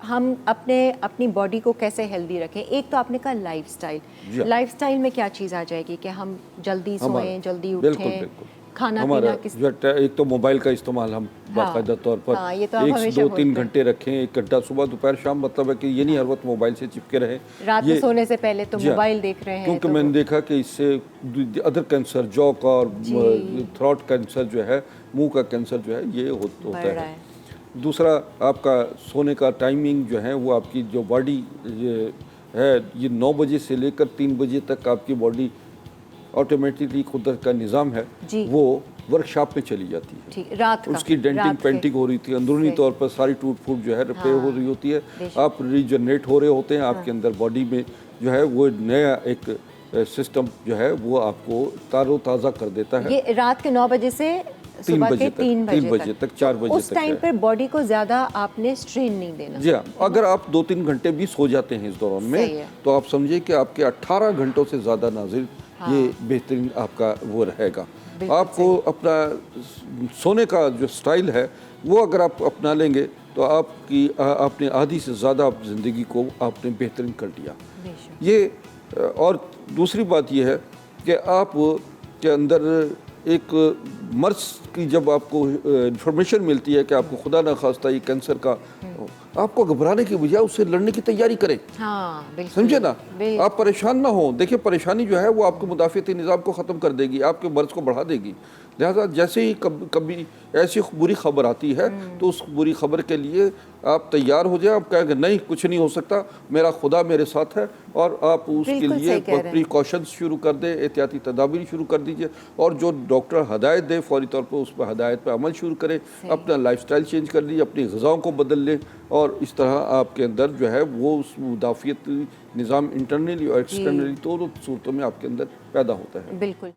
ہم اپنی باڈی کو کیسے ہیلدی رکھیں؟ ایک تو آپ نے کہا لائف سٹائل، لائف سٹائل میں کیا چیز آ جائے گی کہ ہم جلدی سوئیں، جلدی اٹھیں، کھانا پینا ایک تو موبائل کا استعمال ہم باقاعدہ طور پر یہ تو آپ ہمیشہ 2-3 گھنٹے رکھیں، 1 گھنٹہ صبح دوپہر شام، مطلب ہے کہ یہ نہیں ہر وقت موبائل سے چپکے رہیں، رات میں سونے سے پہلے تو موبائل دیکھ رہے ہیں، کیونکہ میں نے دیکھا کہ اس سے ادر کینسر، جو کا اور تھروٹ کینسر جو ہے، منہ کا کینسر جو ہے، یہ ہوتا ہے۔ دوسرا آپ کا سونے کا ٹائمنگ جو ہے وہ آپ کی جو باڈی ہے، یہ 9 بجے سے لے کر 3 بجے تک آپ کی باڈی آٹومیٹکلی قدرت کا نظام ہے وہ ورکشاپ میں چلی جاتی ہے، اس کی ڈینٹنگ پینٹنگ ہو رہی تھی، اندرونی طور پر ساری ٹوٹ پھوٹ جو ہے ریپیئر ہو رہی ہوتی ہے، آپ ریجنریٹ ہو رہے ہوتے ہیں، آپ کے اندر باڈی میں جو ہے وہ نیا ایک سسٹم جو ہے وہ آپ کو تار و تازہ کر دیتا ہے۔ یہ رات کے 9 بجے سے صبح کے 3 بجے تک 4 بجے تک اس ٹائم پر باڈی کو زیادہ آپ نے سٹرین نہیں دینا۔ جی ہاں، اگر آپ 2-3 گھنٹے بھی سو جاتے ہیں اس دوران میں تو آپ سمجھے کہ آپ کے 18 گھنٹوں سے زیادہ ناظر یہ بہترین آپ کا وہ رہے گا۔ آپ کو اپنا سونے کا جو سٹائل ہے وہ اگر آپ اپنا لیں گے تو آپ نے آدھی سے زیادہ زندگی کو آپ نے بہترین کر لیا۔ یہ اور دوسری بات یہ ہے کہ آپ کے اندر ایک مرض کی جب آپ کو انفارمیشن ملتی ہے کہ آپ کو خدا نخواستہ یہ کینسر کا، آپ کو گھبرانے کی بجائے اس سے لڑنے کی تیاری کریں، سمجھے نا، آپ پریشان نہ ہوں۔ دیکھیں پریشانی جو ہے وہ آپ کو مدافعتی نظام کو ختم کر دے گی، آپ کے مرض کو بڑھا دے گی، لہذا جیسے ہی کبھی ایسی بری خبر آتی ہے تو اس بری خبر کے لیے آپ تیار ہو جائیں، آپ کہیں گے نہیں کچھ نہیں ہو سکتا، میرا خدا میرے ساتھ ہے، اور آپ اس کے لیے پریکاشنز شروع کر دیں، احتیاطی تدابیر شروع کر دیجئے، اور جو ڈاکٹر ہدایت دے فوری طور پر اس پر ہدایت پہ عمل شروع کریں، اپنا لائف سٹائل چینج کر لیجیے، اپنی غذاؤں کو بدل لیں، اور اس طرح آپ کے اندر جو ہے وہ اس مدافعتی نظام انٹرنلی اور ایکسٹرنلی دونوں صورتوں میں آپ کے اندر پیدا ہوتا ہے۔ بالکل۔